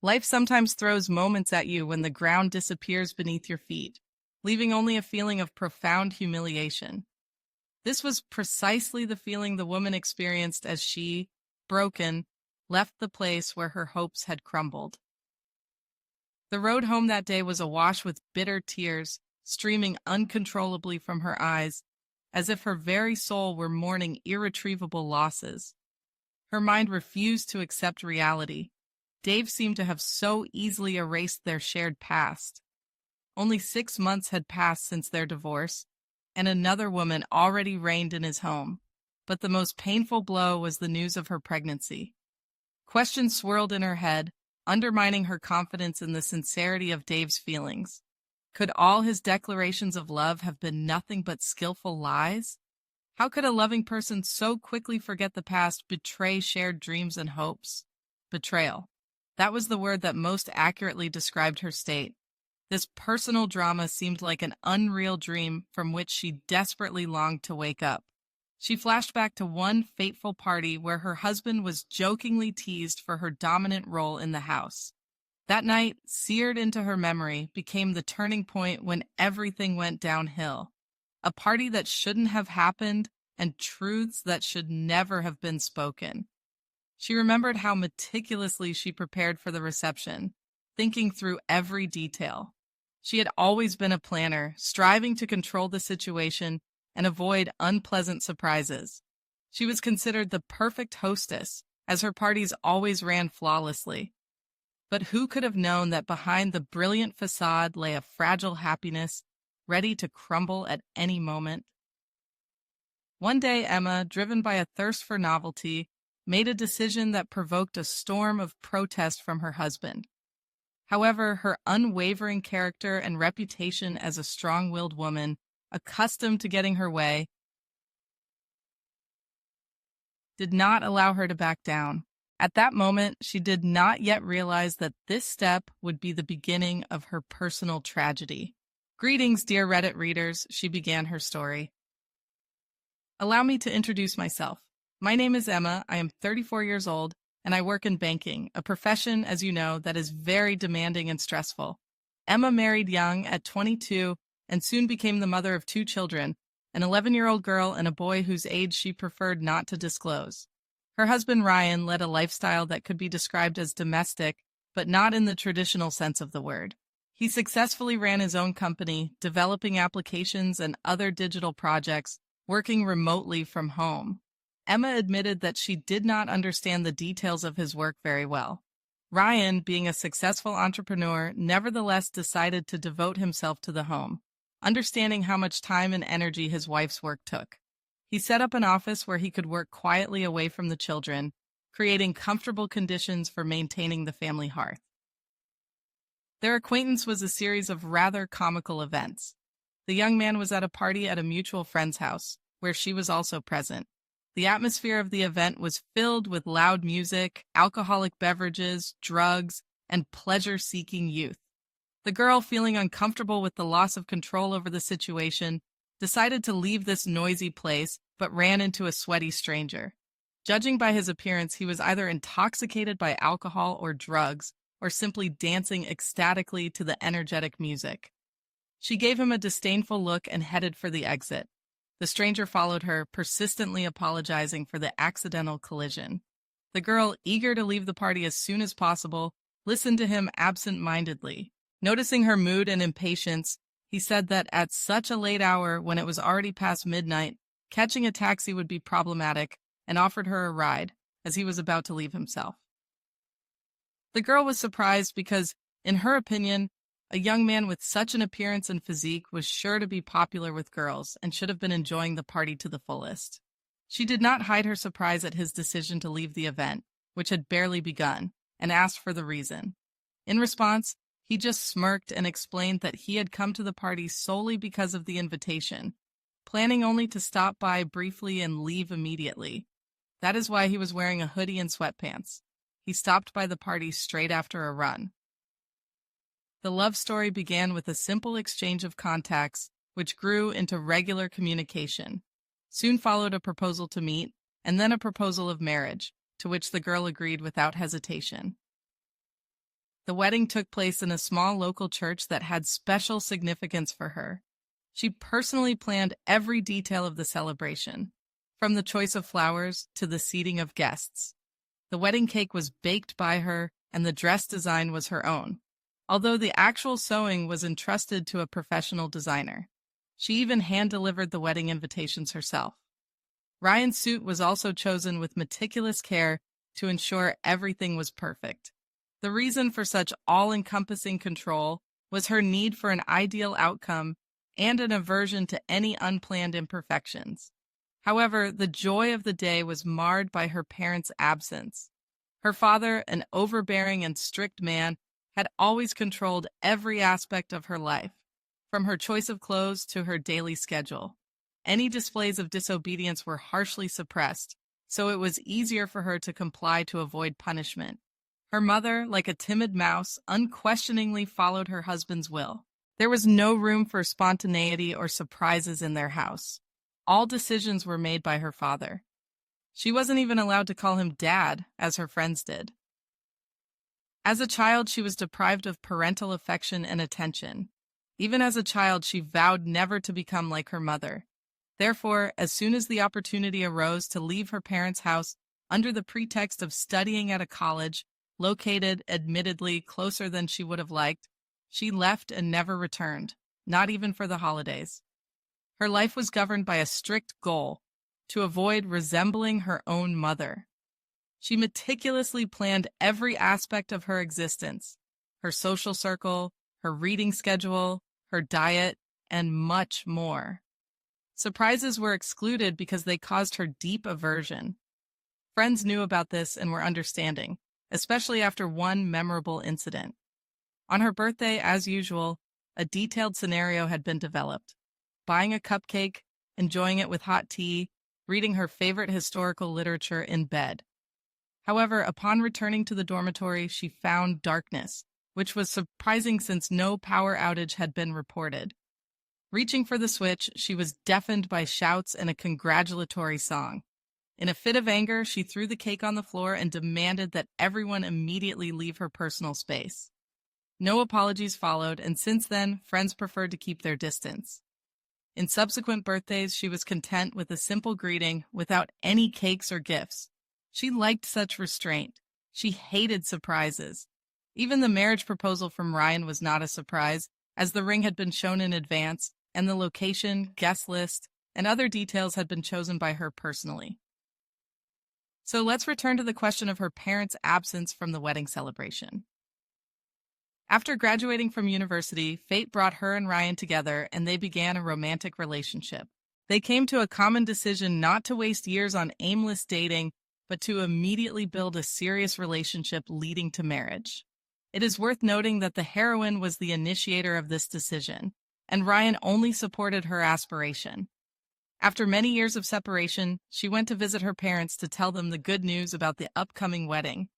Life sometimes throws moments at you when the ground disappears beneath your feet, leaving only a feeling of profound humiliation. This was precisely the feeling the woman experienced as she, broken, left the place where her hopes had crumbled. The road home that day was awash with bitter tears, streaming uncontrollably from her eyes, as if her very soul were mourning irretrievable losses. Her mind refused to accept reality. Dave seemed to have so easily erased their shared past. Only 6 months had passed since their divorce, and another woman already reigned in his home. But the most painful blow was the news of her pregnancy. Questions swirled in her head, undermining her confidence in the sincerity of Dave's feelings. Could all his declarations of love have been nothing but skillful lies? How could a loving person so quickly forget the past, betray shared dreams and hopes? Betrayal. That was the word that most accurately described her state. This personal drama seemed like an unreal dream from which she desperately longed to wake up. She flashed back to one fateful party where her husband was jokingly teased for her dominant role in the house. That night, seared into her memory, became the turning point when everything went downhill. A party that shouldn't have happened and truths that should never have been spoken. She remembered how meticulously she prepared for the reception, thinking through every detail. She had always been a planner, striving to control the situation and avoid unpleasant surprises. She was considered the perfect hostess, as her parties always ran flawlessly. But who could have known that behind the brilliant facade lay a fragile happiness, ready to crumble at any moment? One day, Emma, driven by a thirst for novelty, made a decision that provoked a storm of protest from her husband. However, her unwavering character and reputation as a strong-willed woman, accustomed to getting her way, did not allow her to back down. At that moment, she did not yet realize that this step would be the beginning of her personal tragedy. Greetings, dear Reddit readers, she began her story. Allow me to introduce myself. My name is Emma, I am 34 years old, and I work in banking, a profession, as you know, that is very demanding and stressful. Emma married young at 22 and soon became the mother of 2 children, an 11-year-old girl and a boy whose age she preferred not to disclose. Her husband Ryan led a lifestyle that could be described as domestic, but not in the traditional sense of the word. He successfully ran his own company, developing applications and other digital projects, working remotely from home. Emma admitted that she did not understand the details of his work very well. Ryan, being a successful entrepreneur, nevertheless decided to devote himself to the home, understanding how much time and energy his wife's work took. He set up an office where he could work quietly away from the children, creating comfortable conditions for maintaining the family hearth. Their acquaintance was a series of rather comical events. The young man was at a party at a mutual friend's house, where she was also present. The atmosphere of the event was filled with loud music, alcoholic beverages, drugs, and pleasure-seeking youth. The girl, feeling uncomfortable with the loss of control over the situation, decided to leave this noisy place, but ran into a sweaty stranger. Judging by his appearance, he was either intoxicated by alcohol or drugs, or simply dancing ecstatically to the energetic music. She gave him a disdainful look and headed for the exit. The stranger followed her, persistently apologizing for the accidental collision. The girl, eager to leave the party as soon as possible, listened to him absent-mindedly. Noticing her mood and impatience, he said that at such a late hour, when it was already past midnight, catching a taxi would be problematic, and offered her a ride, as he was about to leave himself. The girl was surprised because, in her opinion, a young man with such an appearance and physique was sure to be popular with girls and should have been enjoying the party to the fullest. She did not hide her surprise at his decision to leave the event, which had barely begun, and asked for the reason. In response, he just smirked and explained that he had come to the party solely because of the invitation, planning only to stop by briefly and leave immediately. That is why he was wearing a hoodie and sweatpants. He stopped by the party straight after a run. The love story began with a simple exchange of contacts, which grew into regular communication. Soon followed a proposal to meet, and then a proposal of marriage, to which the girl agreed without hesitation. The wedding took place in a small local church that had special significance for her. She personally planned every detail of the celebration, from the choice of flowers to the seating of guests. The wedding cake was baked by her, and the dress design was her own, although the actual sewing was entrusted to a professional designer. She even hand-delivered the wedding invitations herself. Ryan's suit was also chosen with meticulous care to ensure everything was perfect. The reason for such all-encompassing control was her need for an ideal outcome and an aversion to any unplanned imperfections. However, the joy of the day was marred by her parents' absence. Her father, an overbearing and strict man, had always controlled every aspect of her life, from her choice of clothes to her daily schedule. Any displays of disobedience were harshly suppressed, so it was easier for her to comply to avoid punishment. Her mother, like a timid mouse, unquestioningly followed her husband's will. There was no room for spontaneity or surprises in their house. All decisions were made by her father. She wasn't even allowed to call him Dad, as her friends did. As a child, she was deprived of parental affection and attention. Even as a child, she vowed never to become like her mother. Therefore, as soon as the opportunity arose to leave her parents' house under the pretext of studying at a college, located, admittedly, closer than she would have liked, she left and never returned, not even for the holidays. Her life was governed by a strict goal: to avoid resembling her own mother. She meticulously planned every aspect of her existence: her social circle, her reading schedule, her diet, and much more. Surprises were excluded because they caused her deep aversion. Friends knew about this and were understanding, especially after one memorable incident. On her birthday, as usual, a detailed scenario had been developed: buying a cupcake, enjoying it with hot tea, reading her favorite historical literature in bed. However, upon returning to the dormitory, she found darkness, which was surprising since no power outage had been reported. Reaching for the switch, she was deafened by shouts and a congratulatory song. In a fit of anger, she threw the cake on the floor and demanded that everyone immediately leave her personal space. No apologies followed, and since then, friends preferred to keep their distance. In subsequent birthdays, she was content with a simple greeting without any cakes or gifts. She liked such restraint. She hated surprises. Even the marriage proposal from Ryan was not a surprise, as the ring had been shown in advance, and the location, guest list, and other details had been chosen by her personally. So let's return to the question of her parents' absence from the wedding celebration. After graduating from university, fate brought her and Ryan together, and they began a romantic relationship. They came to a common decision not to waste years on aimless dating, but to immediately build a serious relationship leading to marriage. It is worth noting that the heroine was the initiator of this decision, and Ryan only supported her aspiration. After many years of separation, she went to visit her parents to tell them the good news about the upcoming wedding.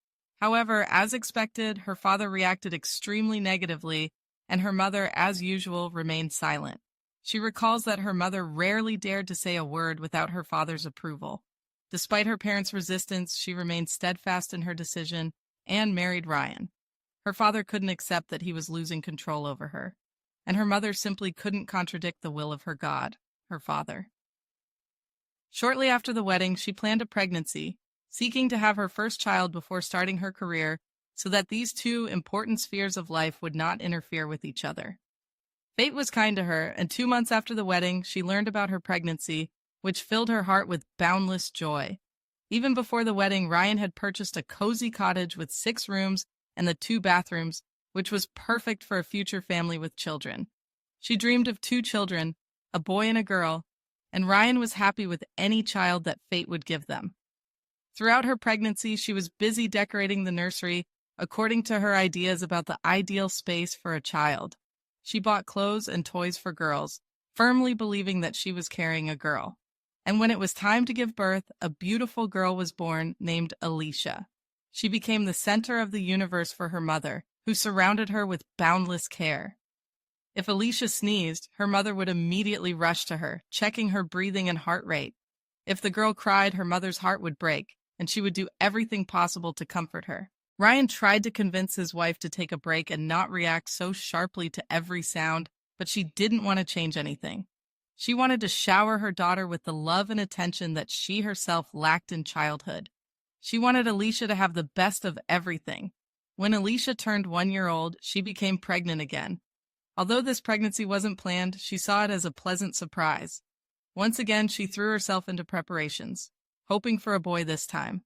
However, as expected, her father reacted extremely negatively, and her mother, as usual, remained silent. She recalls that her mother rarely dared to say a word without her father's approval. Despite her parents' resistance, she remained steadfast in her decision and married Ryan. Her father couldn't accept that he was losing control over her, and her mother simply couldn't contradict the will of her God, her father. Shortly after the wedding, she planned a pregnancy, seeking to have her first child before starting her career so that these two important spheres of life would not interfere with each other. Fate was kind to her, and 2 months after the wedding, she learned about her pregnancy, which filled her heart with boundless joy. Even before the wedding, Ryan had purchased a cozy cottage with 6 rooms and the 2 bathrooms, which was perfect for a future family with children. She dreamed of 2 children, a boy and a girl, and Ryan was happy with any child that fate would give them. Throughout her pregnancy, she was busy decorating the nursery according to her ideas about the ideal space for a child. She bought clothes and toys for girls, firmly believing that she was carrying a girl. And when it was time to give birth, a beautiful girl was born named Alicia. She became the center of the universe for her mother, who surrounded her with boundless care. If Alicia sneezed, her mother would immediately rush to her, checking her breathing and heart rate. If the girl cried, her mother's heart would break, and she would do everything possible to comfort her. Ryan tried to convince his wife to take a break and not react so sharply to every sound, but she didn't want to change anything. She wanted to shower her daughter with the love and attention that she herself lacked in childhood. She wanted Alicia to have the best of everything. When Alicia turned 1 year old, she became pregnant again. Although this pregnancy wasn't planned, she saw it as a pleasant surprise. Once again, she threw herself into preparations, hoping for a boy this time.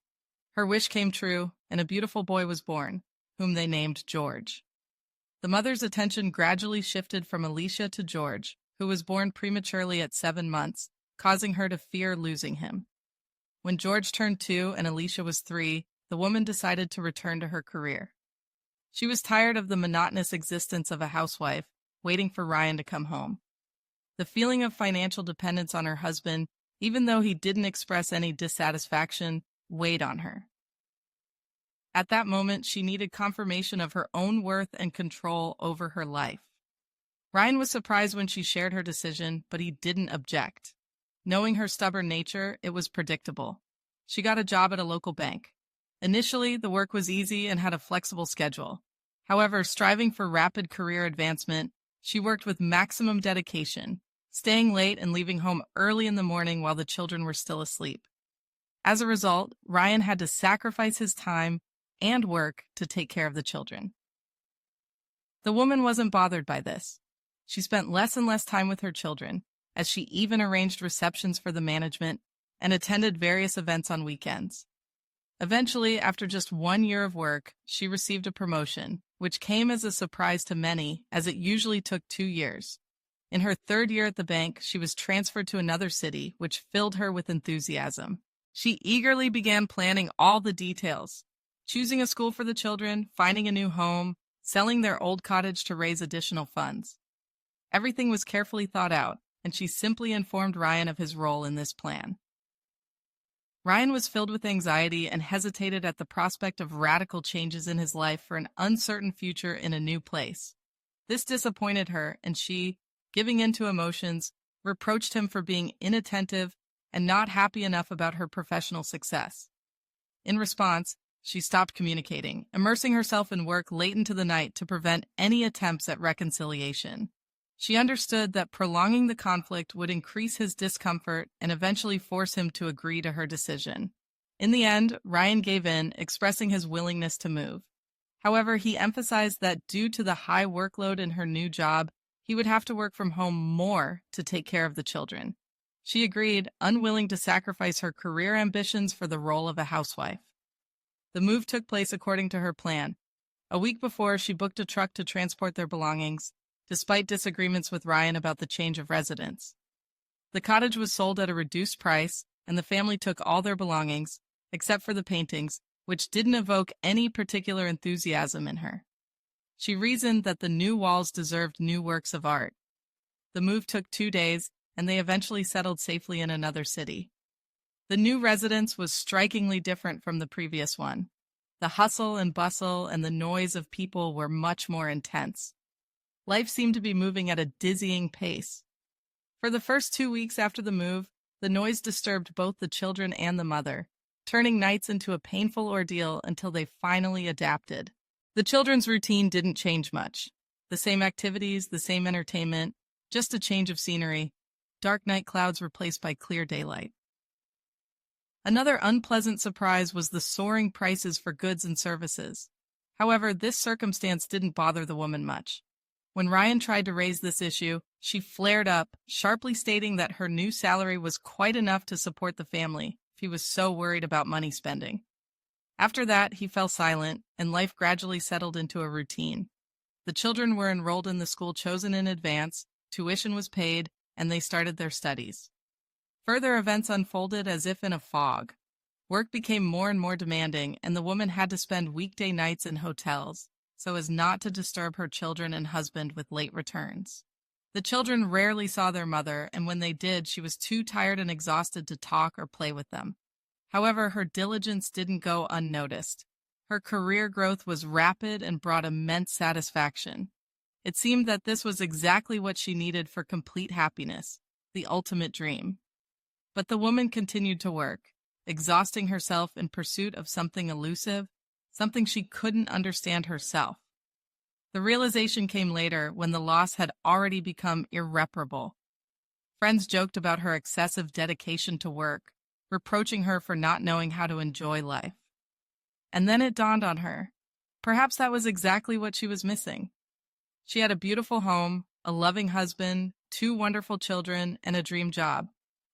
Her wish came true, and a beautiful boy was born, whom they named George. The mother's attention gradually shifted from Alicia to George, who was born prematurely at 7 months, causing her to fear losing him. When George turned 2 and Alicia was 3, the woman decided to return to her career. She was tired of the monotonous existence of a housewife, waiting for Ryan to come home. The feeling of financial dependence on her husband, even though he didn't express any dissatisfaction, weighed on her. At that moment, she needed confirmation of her own worth and control over her life. Ryan was surprised when she shared her decision, but he didn't object. Knowing her stubborn nature, it was predictable. She got a job at a local bank. Initially, the work was easy and had a flexible schedule. However, striving for rapid career advancement, she worked with maximum dedication, staying late and leaving home early in the morning while the children were still asleep. As a result, Ryan had to sacrifice his time and work to take care of the children. The woman wasn't bothered by this. She spent less and less time with her children, as she even arranged receptions for the management and attended various events on weekends. Eventually, after just 1 year of work, she received a promotion, which came as a surprise to many, as it usually took 2 years. In her 3rd year at the bank, she was transferred to another city, which filled her with enthusiasm. She eagerly began planning all the details, choosing a school for the children, finding a new home, selling their old cottage to raise additional funds. Everything was carefully thought out, and she simply informed Ryan of his role in this plan. Ryan was filled with anxiety and hesitated at the prospect of radical changes in his life for an uncertain future in a new place. This disappointed her, and she, giving in to emotions, reproached him for being inattentive and not happy enough about her professional success. In response, she stopped communicating, immersing herself in work late into the night to prevent any attempts at reconciliation. She understood that prolonging the conflict would increase his discomfort and eventually force him to agree to her decision. In the end, Ryan gave in, expressing his willingness to move. However, he emphasized that due to the high workload in her new job, he would have to work from home more to take care of the children. She agreed, unwilling to sacrifice her career ambitions for the role of a housewife. The move took place according to her plan. A week before, she booked a truck to transport their belongings, despite disagreements with Ryan about the change of residence. The cottage was sold at a reduced price, and the family took all their belongings, except for the paintings, which didn't evoke any particular enthusiasm in her. She reasoned that the new walls deserved new works of art. The move took 2 days, and they eventually settled safely in another city. The new residence was strikingly different from the previous one. The hustle and bustle and the noise of people were much more intense. Life seemed to be moving at a dizzying pace. For the first 2 weeks after the move, the noise disturbed both the children and the mother, turning nights into a painful ordeal until they finally adapted. The children's routine didn't change much. The same activities, the same entertainment, just a change of scenery. Dark night clouds replaced by clear daylight. Another unpleasant surprise was the soaring prices for goods and services. However, this circumstance didn't bother the woman much. When Ryan tried to raise this issue, she flared up, sharply stating that her new salary was quite enough to support the family if he was so worried about money spending. After that, he fell silent, and life gradually settled into a routine. The children were enrolled in the school chosen in advance, tuition was paid, and they started their studies. Further events unfolded as if in a fog. Work became more and more demanding, and the woman had to spend weekday nights in hotels, so as not to disturb her children and husband with late returns. The children rarely saw their mother, and when they did, she was too tired and exhausted to talk or play with them. However, her diligence didn't go unnoticed. Her career growth was rapid and brought immense satisfaction. It seemed that this was exactly what she needed for complete happiness, the ultimate dream. But the woman continued to work, exhausting herself in pursuit of something elusive, something she couldn't understand herself. The realization came later when the loss had already become irreparable. Friends joked about her excessive dedication to work, reproaching her for not knowing how to enjoy life. And then it dawned on her. Perhaps that was exactly what she was missing. She had a beautiful home, a loving husband, 2 wonderful children, and a dream job.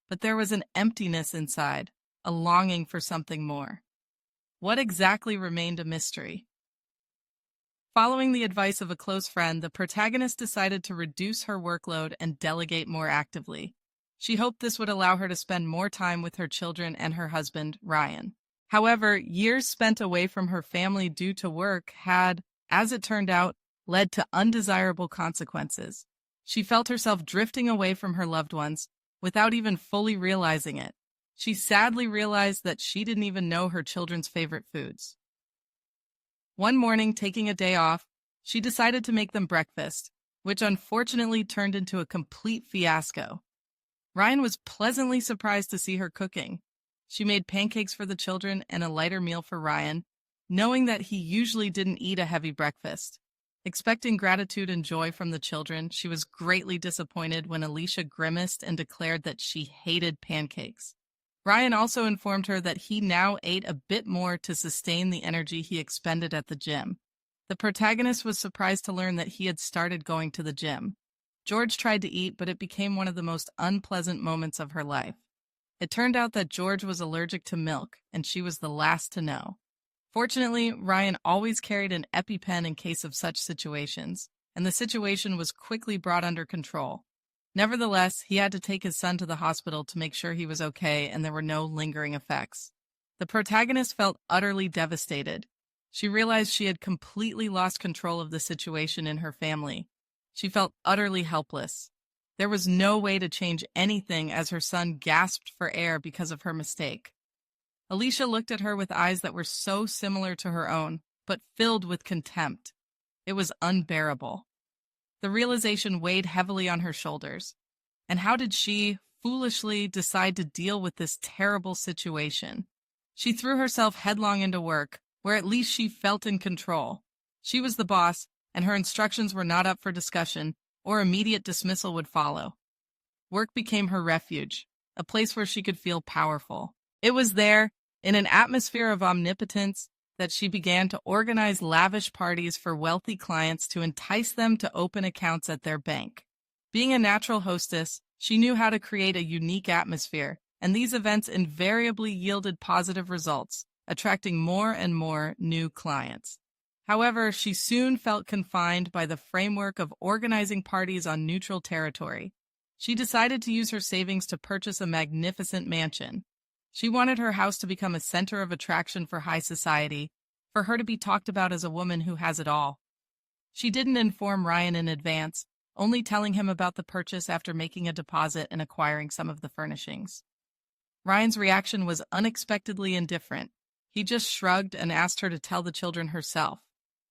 But there was an emptiness inside, a longing for something more. What exactly remained a mystery? Following the advice of a close friend, the protagonist decided to reduce her workload and delegate more actively. She hoped this would allow her to spend more time with her children and her husband, Ryan. However, years spent away from her family due to work had, as it turned out, led to undesirable consequences. She felt herself drifting away from her loved ones without even fully realizing it. She sadly realized that she didn't even know her children's favorite foods. One morning, taking a day off, she decided to make them breakfast, which unfortunately turned into a complete fiasco. Ryan was pleasantly surprised to see her cooking. She made pancakes for the children and a lighter meal for Ryan, knowing that he usually didn't eat a heavy breakfast. Expecting gratitude and joy from the children, she was greatly disappointed when Alicia grimaced and declared that she hated pancakes. Ryan also informed her that he now ate a bit more to sustain the energy he expended at the gym. The protagonist was surprised to learn that he had started going to the gym. George tried to eat, but it became one of the most unpleasant moments of her life. It turned out that George was allergic to milk, and she was the last to know. Fortunately, Ryan always carried an EpiPen in case of such situations, and the situation was quickly brought under control. Nevertheless, he had to take his son to the hospital to make sure he was okay and there were no lingering effects. The protagonist felt utterly devastated. She realized she had completely lost control of the situation in her family. She felt utterly helpless. There was no way to change anything as her son gasped for air because of her mistake. Alicia looked at her with eyes that were so similar to her own, but filled with contempt. It was unbearable. The realization weighed heavily on her shoulders. And how did she, foolishly, decide to deal with this terrible situation? She threw herself headlong into work, where at least she felt in control. She was the boss, and her instructions were not up for discussion, or immediate dismissal would follow. Work became her refuge, a place where she could feel powerful. It was there, in an atmosphere of omnipotence, that she began to organize lavish parties for wealthy clients to entice them to open accounts at their bank. Being a natural hostess, she knew how to create a unique atmosphere, and these events invariably yielded positive results, attracting more and more new clients. However, she soon felt confined by the framework of organizing parties on neutral territory. She decided to use her savings to purchase a magnificent mansion. She wanted her house to become a center of attraction for high society, for her to be talked about as a woman who has it all. She didn't inform Ryan in advance, only telling him about the purchase after making a deposit and acquiring some of the furnishings. Ryan's reaction was unexpectedly indifferent. He just shrugged and asked her to tell the children herself.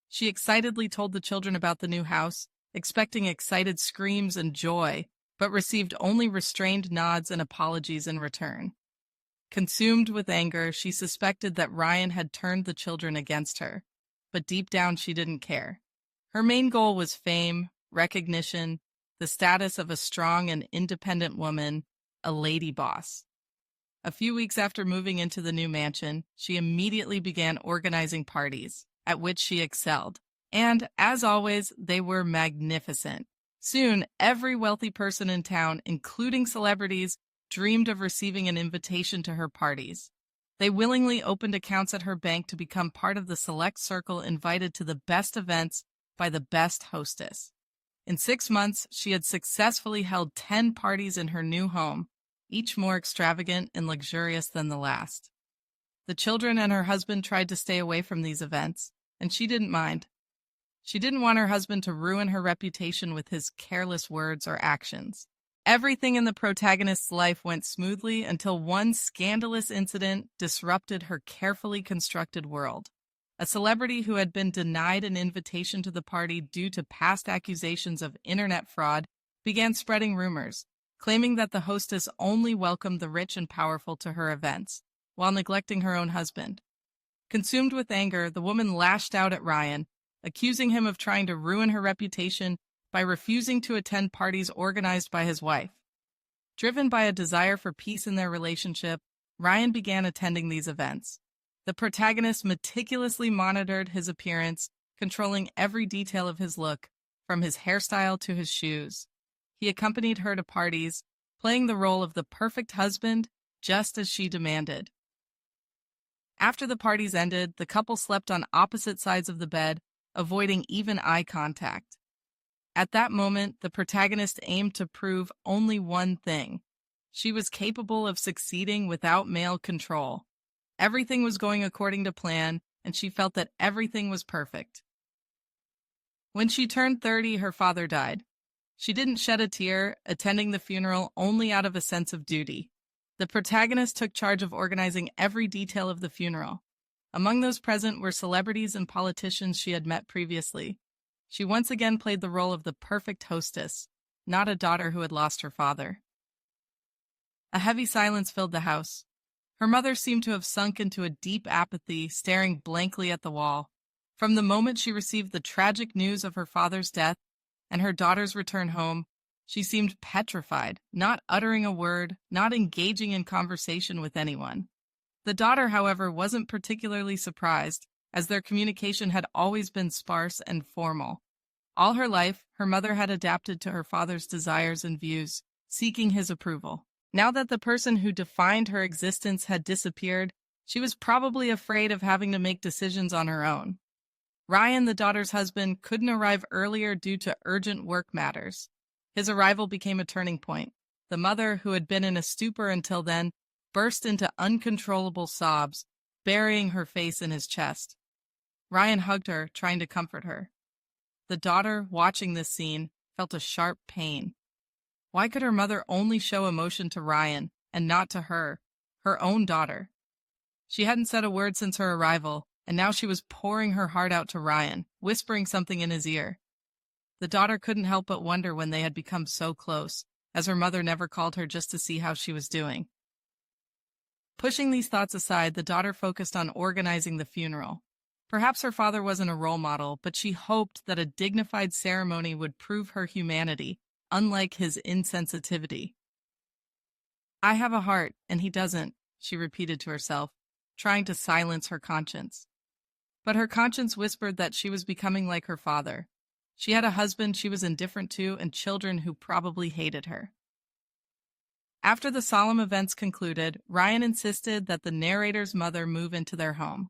She excitedly told the children about the new house, expecting excited screams and joy, but received only restrained nods and apologies in return. Consumed with anger, she suspected that Ryan had turned the children against her, but deep down she didn't care. Her main goal was fame, recognition, the status of a strong and independent woman, a lady boss. A few weeks after moving into the new mansion, she immediately began organizing parties, at which she excelled. And, as always, they were magnificent. Soon, every wealthy person in town, including celebrities, dreamed of receiving an invitation to her parties. They willingly opened accounts at her bank to become part of the select circle invited to the best events by the best hostess. In 6 months, she had successfully held 10 parties in her new home, each more extravagant and luxurious than the last. The children and her husband tried to stay away from these events, and she didn't mind. She didn't want her husband to ruin her reputation with his careless words or actions. Everything in the protagonist's life went smoothly until one scandalous incident disrupted her carefully constructed world. A celebrity who had been denied an invitation to the party due to past accusations of internet fraud began spreading rumors, claiming that the hostess only welcomed the rich and powerful to her events, while neglecting her own husband. Consumed with anger, the woman lashed out at Ryan, accusing him of trying to ruin her reputation by refusing to attend parties organized by his wife. Driven by a desire for peace in their relationship, Ryan began attending these events. The protagonist meticulously monitored his appearance, controlling every detail of his look, from his hairstyle to his shoes. He accompanied her to parties, playing the role of the perfect husband, just as she demanded. After the parties ended, the couple slept on opposite sides of the bed, avoiding even eye contact. At that moment, the protagonist aimed to prove only one thing. She was capable of succeeding without male control. Everything was going according to plan, and she felt that everything was perfect. When she turned 30, her father died. She didn't shed a tear, attending the funeral only out of a sense of duty. The protagonist took charge of organizing every detail of the funeral. Among those present were celebrities and politicians she had met previously. She once again played the role of the perfect hostess, not a daughter who had lost her father. A heavy silence filled the house. Her mother seemed to have sunk into a deep apathy, staring blankly at the wall. From the moment she received the tragic news of her father's death and her daughter's return home, she seemed petrified, not uttering a word, not engaging in conversation with anyone. The daughter, however, wasn't particularly surprised, as their communication had always been sparse and formal. All her life, her mother had adapted to her father's desires and views, seeking his approval. Now that the person who defined her existence had disappeared, she was probably afraid of having to make decisions on her own. Ryan, the daughter's husband, couldn't arrive earlier due to urgent work matters. His arrival became a turning point. The mother, who had been in a stupor until then, burst into uncontrollable sobs, burying her face in his chest. Ryan hugged her, trying to comfort her. The daughter, watching this scene, felt a sharp pain. Why could her mother only show emotion to Ryan, and not to her, her own daughter? She hadn't said a word since her arrival, and now she was pouring her heart out to Ryan, whispering something in his ear. The daughter couldn't help but wonder when they had become so close, as her mother never called her just to see how she was doing. Pushing these thoughts aside, the daughter focused on organizing the funeral. Perhaps her father wasn't a role model, but she hoped that a dignified ceremony would prove her humanity, unlike his insensitivity. "I have a heart, and he doesn't," she repeated to herself, trying to silence her conscience. But her conscience whispered that she was becoming like her father. She had a husband she was indifferent to and children who probably hated her. After the solemn events concluded, Ryan insisted that the narrator's mother move into their home.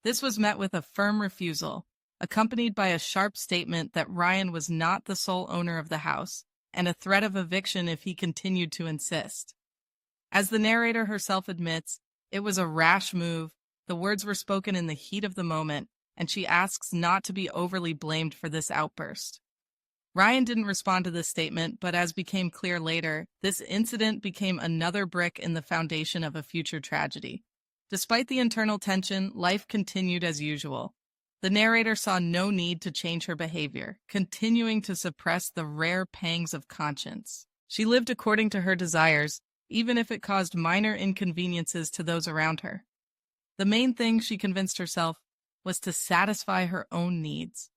This was met with a firm refusal, accompanied by a sharp statement that Ryan was not the sole owner of the house, and a threat of eviction if he continued to insist. As the narrator herself admits, it was a rash move. The words were spoken in the heat of the moment, and she asks not to be overly blamed for this outburst. Ryan didn't respond to this statement, but as became clear later, this incident became another brick in the foundation of a future tragedy. Despite the internal tension, life continued as usual. The narrator saw no need to change her behavior, continuing to suppress the rare pangs of conscience. She lived according to her desires, even if it caused minor inconveniences to those around her. The main thing, she convinced herself, was to satisfy her own needs.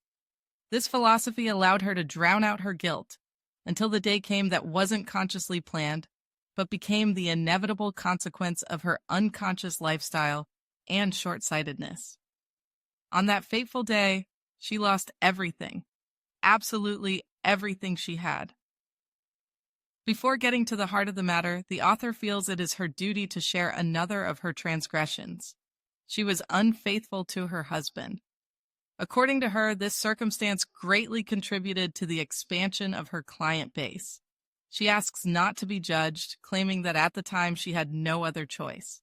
This philosophy allowed her to drown out her guilt until the day came that wasn't consciously planned, but became the inevitable consequence of her unconscious lifestyle and short-sightedness. On that fateful day, she lost everything, absolutely everything she had. Before getting to the heart of the matter, the author feels it is her duty to share another of her transgressions. She was unfaithful to her husband. According to her, this circumstance greatly contributed to the expansion of her client base. She asks not to be judged, claiming that at the time she had no other choice.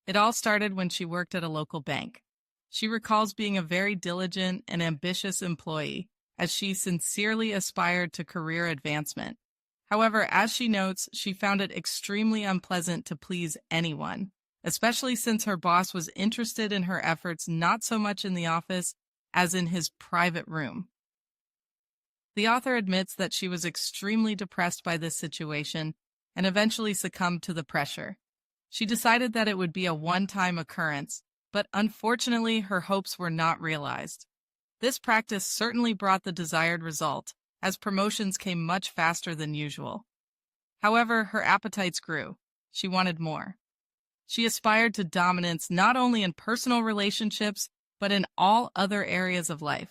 It all started when she worked at a local bank. She recalls being a very diligent and ambitious employee, as she sincerely aspired to career advancement. However, as she notes, she found it extremely unpleasant to please anyone, especially since her boss was interested in her efforts not so much in the office as in his private room. The author admits that she was extremely depressed by this situation and eventually succumbed to the pressure. She decided that it would be a one-time occurrence, But unfortunately, her hopes were not realized. This practice certainly brought the desired result, as promotions came much faster than usual. However, her appetites grew. She wanted more. She aspired to dominance not only in personal relationships, but in all other areas of life.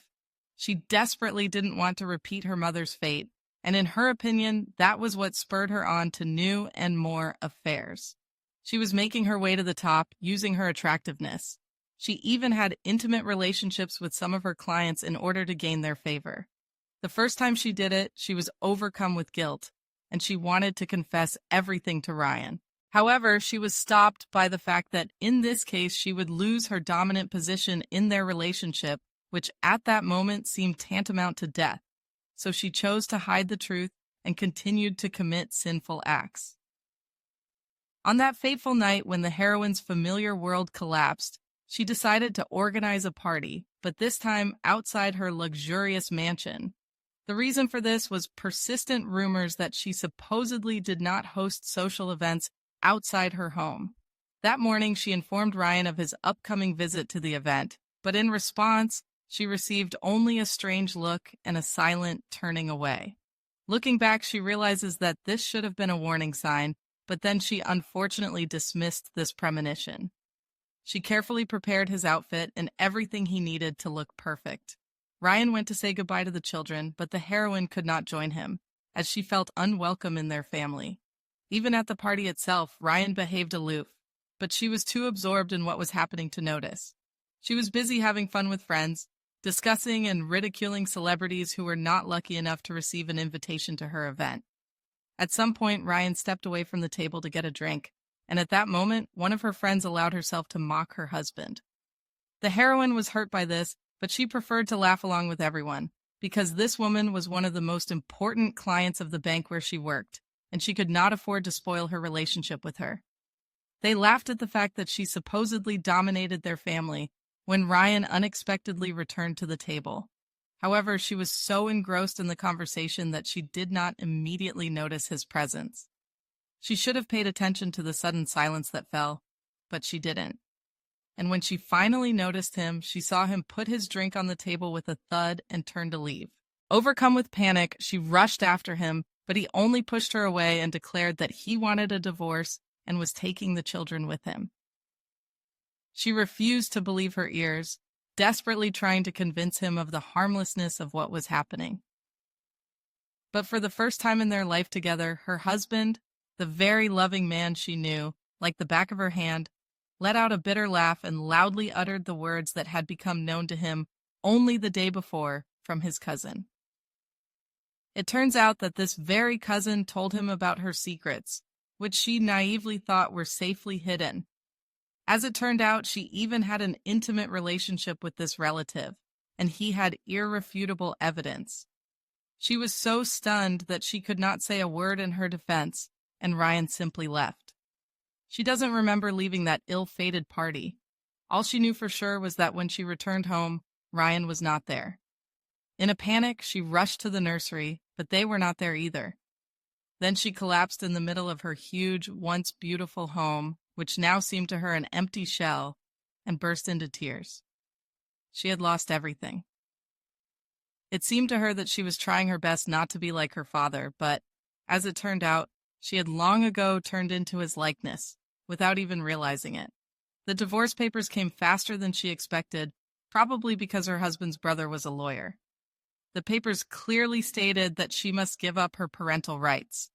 She desperately didn't want to repeat her mother's fate, and in her opinion, that was what spurred her on to new and more affairs. She was making her way to the top using her attractiveness. She even had intimate relationships with some of her clients in order to gain their favor. The first time she did it, she was overcome with guilt, and she wanted to confess everything to Ryan. However, she was stopped by the fact that in this case she would lose her dominant position in their relationship, which at that moment seemed tantamount to death. So she chose to hide the truth and continued to commit sinful acts. On that fateful night when the heroine's familiar world collapsed, she decided to organize a party, but this time outside her luxurious mansion. The reason for this was persistent rumors that she supposedly did not host social events outside her home. That morning, she informed Ryan of his upcoming visit to the event, but in response, she received only a strange look and a silent turning away. Looking back, she realizes that this should have been a warning sign, but then she unfortunately dismissed this premonition. She carefully prepared his outfit and everything he needed to look perfect. Ryan went to say goodbye to the children, but the heroine could not join him, as she felt unwelcome in their family. Even at the party itself, Ryan behaved aloof, but she was too absorbed in what was happening to notice. She was busy having fun with friends, discussing and ridiculing celebrities who were not lucky enough to receive an invitation to her event. At some point, Ryan stepped away from the table to get a drink, and at that moment, one of her friends allowed herself to mock her husband. The heroine was hurt by this, but she preferred to laugh along with everyone, because this woman was one of the most important clients of the bank where she worked, and she could not afford to spoil her relationship with her. They laughed at the fact that she supposedly dominated their family when Ryan unexpectedly returned to the table. However, she was so engrossed in the conversation that she did not immediately notice his presence. She should have paid attention to the sudden silence that fell, but she didn't. And when she finally noticed him, she saw him put his drink on the table with a thud and turn to leave. Overcome with panic, she rushed after him, but he only pushed her away and declared that he wanted a divorce and was taking the children with him. She refused to believe her ears, desperately trying to convince him of the harmlessness of what was happening. But for the first time in their life together, her husband, the very loving man she knew, like the back of her hand, let out a bitter laugh and loudly uttered the words that had become known to him only the day before from his cousin. It turns out that this very cousin told him about her secrets, which she naively thought were safely hidden. As it turned out, she even had an intimate relationship with this relative, and he had irrefutable evidence. She was so stunned that she could not say a word in her defense, and Ryan simply left. She doesn't remember leaving that ill-fated party. All she knew for sure was that when she returned home, Ryan was not there. In a panic, she rushed to the nursery, but they were not there either. Then she collapsed in the middle of her huge, once beautiful home, which now seemed to her an empty shell, and burst into tears. She had lost everything. It seemed to her that she was trying her best not to be like her father, but, as it turned out, she had long ago turned into his likeness, without even realizing it. The divorce papers came faster than she expected, probably because her husband's brother was a lawyer. The papers clearly stated that she must give up her parental rights,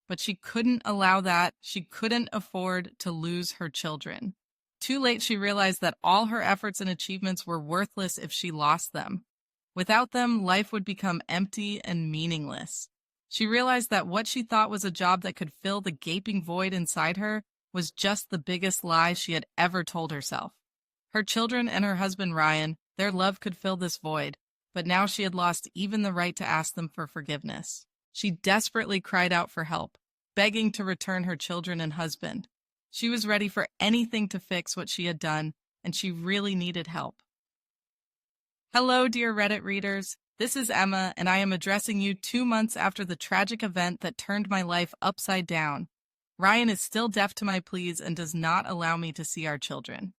but she couldn't allow that. She couldn't afford to lose her children. Too late, she realized that all her efforts and achievements were worthless if she lost them. Without them, life would become empty and meaningless. She realized that what she thought was a job that could fill the gaping void inside her was just the biggest lie she had ever told herself. Her children and her husband Ryan, their love could fill this void, but now she had lost even the right to ask them for forgiveness. She desperately cried out for help, begging to return her children and husband. She was ready for anything to fix what she had done, and she really needed help. Hello, dear Reddit readers. This is Emma, and I am addressing you 2 months after the tragic event that turned my life upside down. Ryan is still deaf to my pleas and does not allow me to see our children.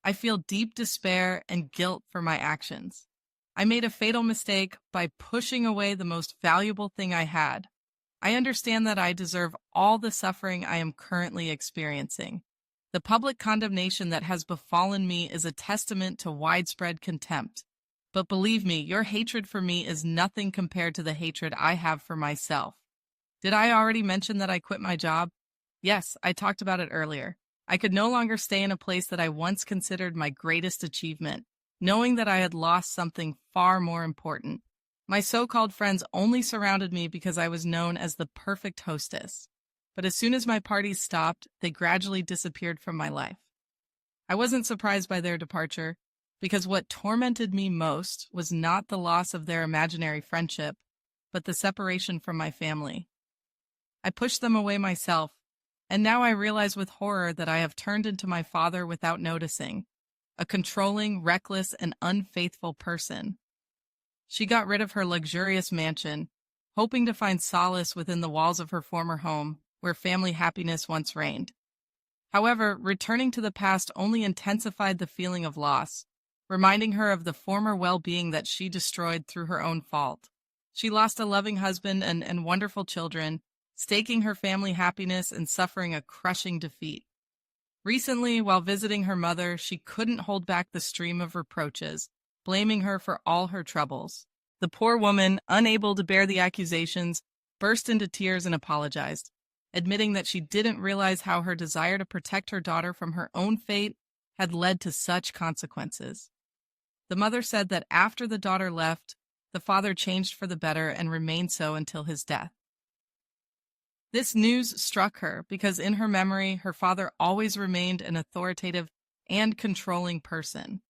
I feel deep despair and guilt for my actions. I made a fatal mistake by pushing away the most valuable thing I had. I understand that I deserve all the suffering I am currently experiencing. The public condemnation that has befallen me is a testament to widespread contempt. But believe me, your hatred for me is nothing compared to the hatred I have for myself. Did I already mention that I quit my job? Yes, I talked about it earlier. I could no longer stay in a place that I once considered my greatest achievement, knowing that I had lost something far more important. My so-called friends only surrounded me because I was known as the perfect hostess. But as soon as my parties stopped, they gradually disappeared from my life. I wasn't surprised by their departure, because what tormented me most was not the loss of their imaginary friendship, but the separation from my family. I pushed them away myself, and now I realize with horror that I have turned into my father without noticing, a controlling, reckless, and unfaithful person. She got rid of her luxurious mansion, hoping to find solace within the walls of her former home, where family happiness once reigned. However, returning to the past only intensified the feeling of loss, reminding her of the former well-being that she destroyed through her own fault. She lost a loving husband and wonderful children, staking her family happiness and suffering a crushing defeat. Recently, while visiting her mother, she couldn't hold back the stream of reproaches, blaming her for all her troubles. The poor woman, unable to bear the accusations, burst into tears and apologized, admitting that she didn't realize how her desire to protect her daughter from her own fate had led to such consequences. The mother said that after the daughter left, the father changed for the better and remained so until his death. This news struck her because in her memory, her father always remained an authoritative and controlling person.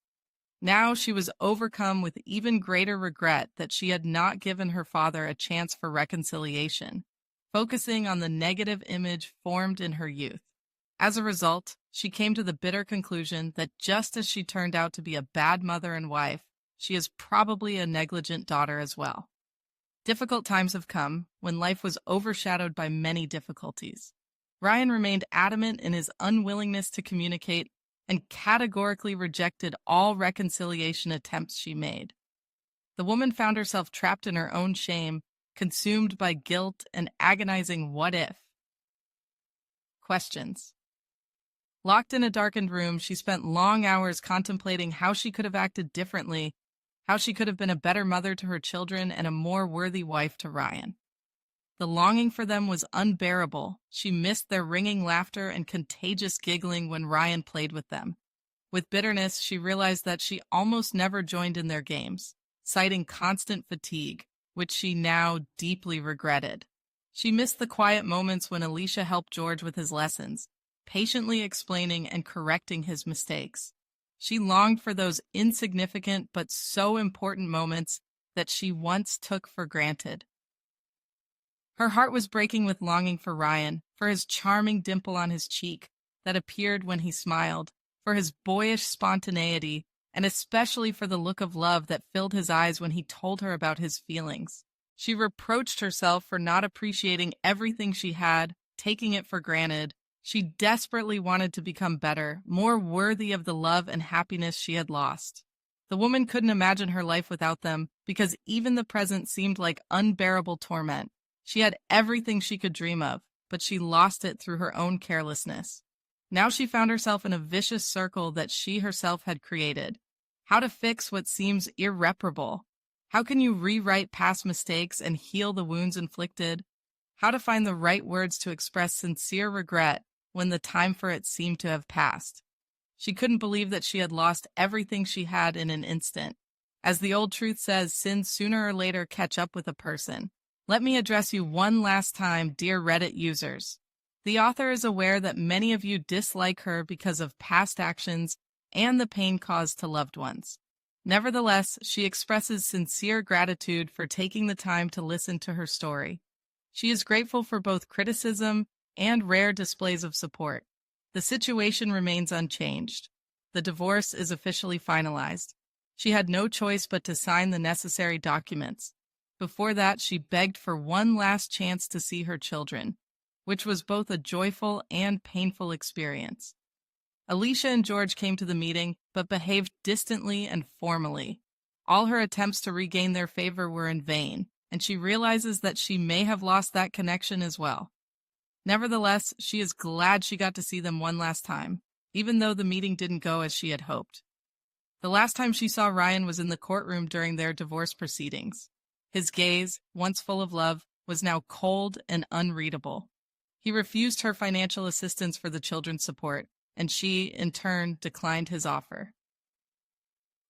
Now she was overcome with even greater regret that she had not given her father a chance for reconciliation, focusing on the negative image formed in her youth. As a result, she came to the bitter conclusion that just as she turned out to be a bad mother and wife, she is probably a negligent daughter as well. Difficult times have come when life was overshadowed by many difficulties. Ryan remained adamant in his unwillingness to communicate and categorically rejected all reconciliation attempts she made. The woman found herself trapped in her own shame, consumed by guilt and agonizing what if. Questions. Locked in a darkened room, she spent long hours contemplating how she could have acted differently, how she could have been a better mother to her children and a more worthy wife to Ryan. The longing for them was unbearable. She missed their ringing laughter and contagious giggling when Ryan played with them. With bitterness, she realized that she almost never joined in their games, citing constant fatigue, which she now deeply regretted. She missed the quiet moments when Alicia helped George with his lessons, patiently explaining and correcting his mistakes. She longed for those insignificant but so important moments that she once took for granted. Her heart was breaking with longing for Ryan, for his charming dimple on his cheek that appeared when he smiled, for his boyish spontaneity, and especially for the look of love that filled his eyes when he told her about his feelings. She reproached herself for not appreciating everything she had, taking it for granted. She desperately wanted to become better, more worthy of the love and happiness she had lost. The woman couldn't imagine her life without them because even the present seemed like unbearable torment. She had everything she could dream of, but she lost it through her own carelessness. Now she found herself in a vicious circle that she herself had created. How to fix what seems irreparable? How can you rewrite past mistakes and heal the wounds inflicted? How to find the right words to express sincere regret when the time for it seemed to have passed? She couldn't believe that she had lost everything she had in an instant. As the old truth says, sins sooner or later catch up with a person. Let me address you one last time, dear Reddit users. The author is aware that many of you dislike her because of past actions and the pain caused to loved ones. Nevertheless, she expresses sincere gratitude for taking the time to listen to her story. She is grateful for both criticism and rare displays of support. The situation remains unchanged. The divorce is officially finalized. She had no choice but to sign the necessary documents. Before that, she begged for one last chance to see her children, which was both a joyful and painful experience. Alicia and George came to the meeting, but behaved distantly and formally. All her attempts to regain their favor were in vain, and she realizes that she may have lost that connection as well. Nevertheless, she is glad she got to see them one last time, even though the meeting didn't go as she had hoped. The last time she saw Ryan was in the courtroom during their divorce proceedings. His gaze, once full of love, was now cold and unreadable. He refused her financial assistance for the children's support, and she, in turn, declined his offer.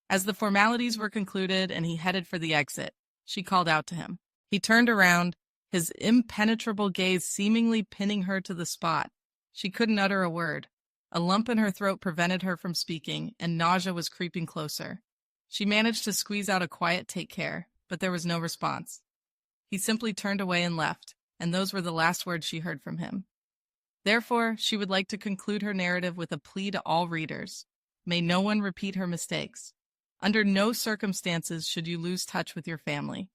As the formalities were concluded and he headed for the exit, she called out to him. He turned around, his impenetrable gaze seemingly pinning her to the spot. She couldn't utter a word. A lump in her throat prevented her from speaking, and nausea was creeping closer. She managed to squeeze out a quiet "take care," but there was no response. He simply turned away and left, and those were the last words she heard from him. Therefore, she would like to conclude her narrative with a plea to all readers. May no one repeat her mistakes. Under no circumstances should you lose touch with your family.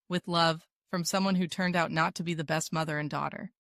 With love, from someone who turned out not to be the best mother and daughter.